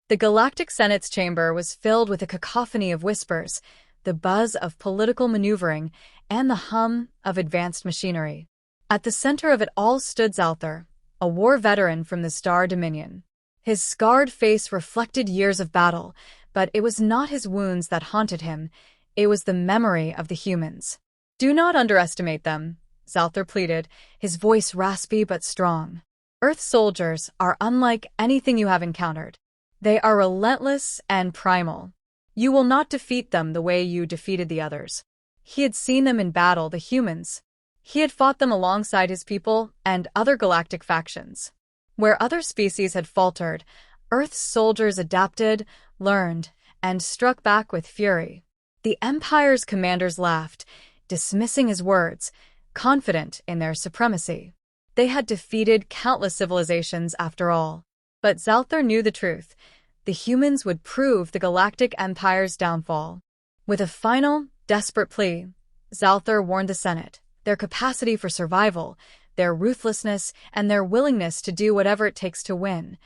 The Galactic Senate's chamber was filled with a cacophony of whispers, the buzz of political maneuvering, and the hum of advanced machinery. At the center of it all stood Zalthor, a war veteran from the Star Dominion. His scarred face reflected years of battle, but it was not his wounds that haunted him, it was the memory of the humans. "Do not underestimate them," Zalthor pleaded, his voice raspy but strong. "Earth soldiers are unlike anything you have encountered. They are relentless and primal. You will not defeat them the way you defeated the others." He had seen them in battle, the humans. He had fought them alongside his people and other galactic factions. Where other species had faltered, Earth's soldiers adapted, learned, and struck back with fury. The Empire's commanders laughed, dismissing his words, confident in their supremacy. They had defeated countless civilizations after all. But Zalthor knew the truth. The humans would prove the Galactic Empire's downfall. With a final, desperate plea, Zalthor warned the Senate. Their capacity for survival, their ruthlessness, and their willingness to do whatever it takes to win.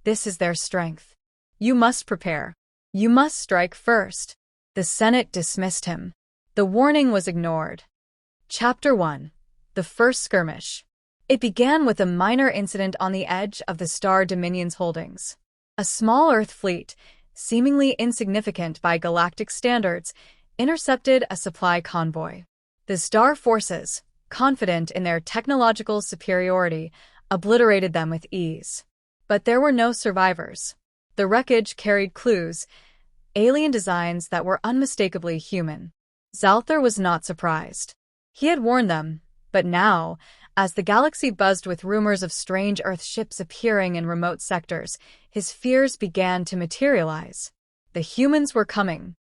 This is their strength. You must prepare. You must strike first. The Senate dismissed him. The warning was ignored. Chapter 1. The First Skirmish. It began with a minor incident on the edge of the Star Dominion's holdings. A small Earth fleet, seemingly insignificant by galactic standards, intercepted a supply convoy. The Star forces, confident in their technological superiority, obliterated them with ease. But there were no survivors. The wreckage carried clues, alien designs that were unmistakably human. Zalthor was not surprised. He had warned them, but now, as the galaxy buzzed with rumors of strange Earth ships appearing in remote sectors, his fears began to materialize. The humans were coming.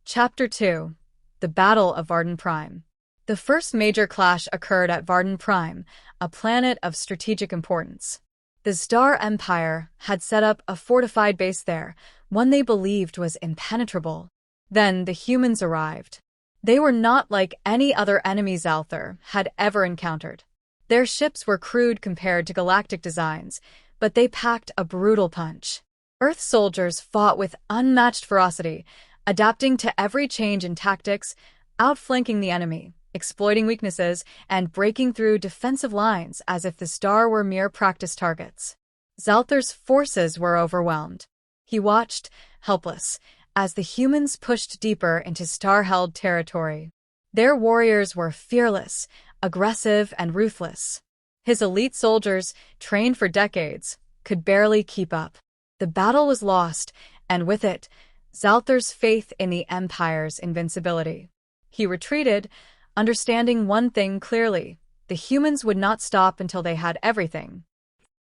Chapter 2. The Battle of Varden Prime. The first major clash occurred at Varden Prime, a planet of strategic importance. The Star Empire had set up a fortified base there, one they believed was impenetrable. Then the humans arrived. They were not like any other enemy Zalthor had ever encountered. Their ships were crude compared to galactic designs, but they packed a brutal punch. Earth soldiers fought with unmatched ferocity, adapting to every change in tactics, outflanking the enemy, exploiting weaknesses, and breaking through defensive lines as if the Star were mere practice targets. Zalthor's forces were overwhelmed. He watched, helpless, as the humans pushed deeper into Star-held territory. Their warriors were fearless, aggressive, and ruthless. His elite soldiers, trained for decades, could barely keep up. The battle was lost, and with it, Zalthor's faith in the Empire's invincibility. He retreated, understanding one thing clearly: the humans would not stop until they had everything.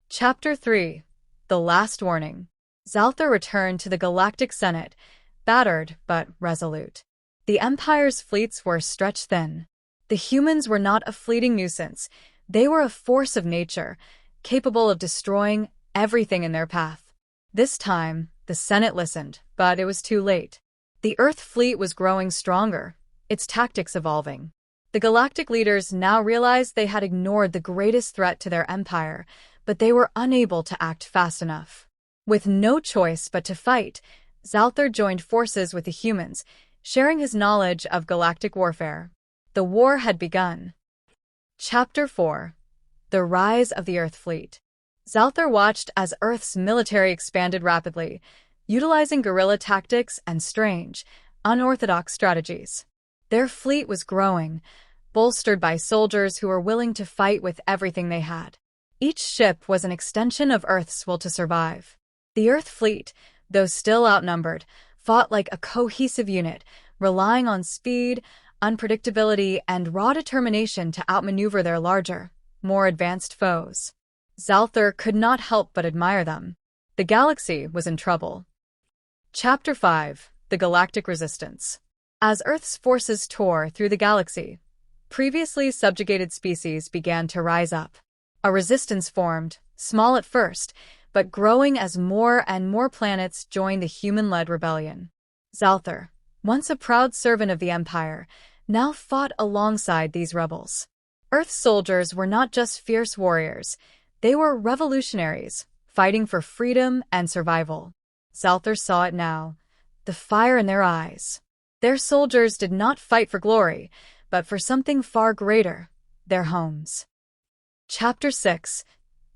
Chapter 3. The Last Warning. Zalthor returned to the Galactic Senate, battered but resolute. The Empire's fleets were stretched thin. The humans were not a fleeting nuisance. They were a force of nature, capable of destroying everything in their path. This time, the Senate listened, but it was too late. The Earth fleet was growing stronger, its tactics evolving. The galactic leaders now realized they had ignored the greatest threat to their empire, but they were unable to act fast enough. With no choice but to fight, Zalthor joined forces with the humans, sharing his knowledge of galactic warfare. The war had begun. Chapter 4. The Rise of the Earth Fleet. Zalthor watched as Earth's military expanded rapidly, utilizing guerrilla tactics and strange, unorthodox strategies. Their fleet was growing, bolstered by soldiers who were willing to fight with everything they had. Each ship was an extension of Earth's will to survive. The Earth fleet, though still outnumbered, fought like a cohesive unit, relying on speed, unpredictability, and raw determination to outmaneuver their larger, more advanced foes. Zalthor could not help but admire them. The galaxy was in trouble. Chapter 5. The Galactic Resistance. As Earth's forces tore through the galaxy, previously subjugated species began to rise up. A resistance formed, small at first, but growing as more and more planets joined the human-led rebellion. Zalthor, once a proud servant of the Empire, now fought alongside these rebels. Earth's soldiers were not just fierce warriors, they were revolutionaries, fighting for freedom and survival. Zalthor saw it now, the fire in their eyes. Their soldiers did not fight for glory, but for something far greater, their homes. Chapter 6.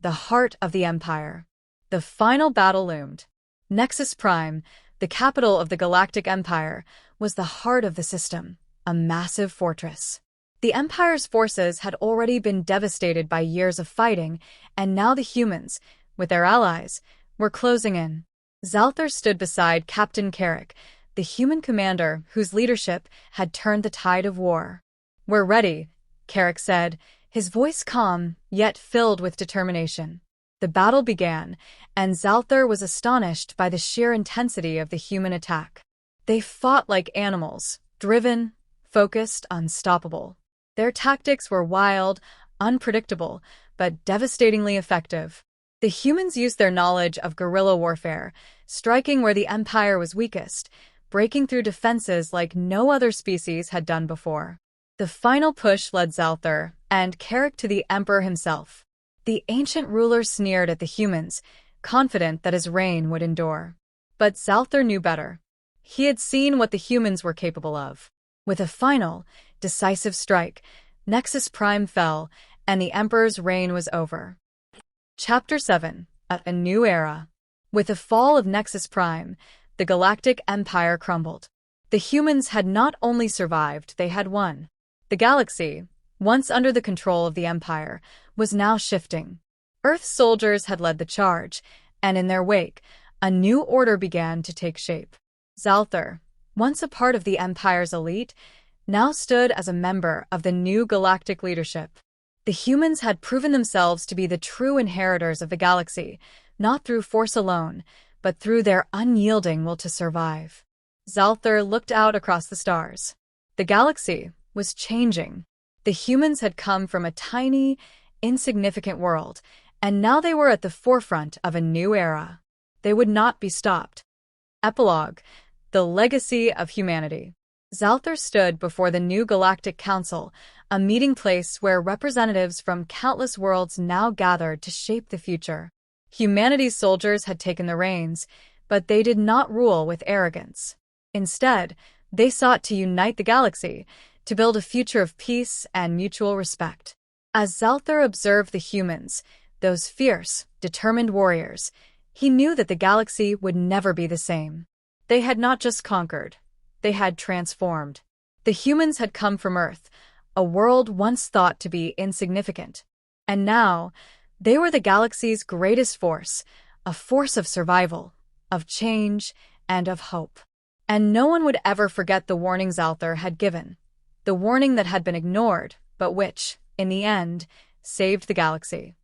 The Heart of the Empire. The final battle loomed. Nexus Prime, the capital of the Galactic Empire, was the heart of the system, a massive fortress. The Empire's forces had already been devastated by years of fighting, and now the humans, with their allies, were closing in. Zalthor stood beside Captain Carrick, the human commander whose leadership had turned the tide of war. "We're ready," Carrick said, his voice calm, yet filled with determination. The battle began, and Zalthor was astonished by the sheer intensity of the human attack. They fought like animals, driven, focused, unstoppable. Their tactics were wild, unpredictable, but devastatingly effective. The humans used their knowledge of guerrilla warfare, striking where the Empire was weakest, breaking through defenses like no other species had done before. The final push led Zalthor and Carrick to the Emperor himself. The ancient ruler sneered at the humans, confident that his reign would endure. But Zalthor knew better. He had seen what the humans were capable of. With a final, decisive strike, Nexus Prime fell, and the Emperor's reign was over. Chapter 7. A New Era. With the fall of Nexus Prime, the Galactic Empire crumbled. The humans had not only survived, they had won. The galaxy, once under the control of the Empire, was now shifting. Earth's soldiers had led the charge, and in their wake, a new order began to take shape. Zalthor, once a part of the Empire's elite, now stood as a member of the new galactic leadership. The humans had proven themselves to be the true inheritors of the galaxy, not through force alone, but through their unyielding will to survive. Zalthor looked out across the stars. The galaxy was changing. The humans had come from a tiny, insignificant world, and now they were at the forefront of a new era. They would not be stopped. Epilogue: The Legacy of Humanity. Zalthor stood before the new Galactic Council, a meeting place where representatives from countless worlds now gathered to shape the future. Humanity's soldiers had taken the reins, but they did not rule with arrogance. Instead, they sought to unite the galaxy, to build a future of peace and mutual respect. As Zalthor observed the humans, those fierce, determined warriors, he knew that the galaxy would never be the same. They had not just conquered, they had transformed. The humans had come from Earth, a world once thought to be insignificant. And now, they were the galaxy's greatest force, a force of survival, of change, and of hope. And no one would ever forget the warning Zalthor had given. The warning that had been ignored, but which, in the end, saved the galaxy.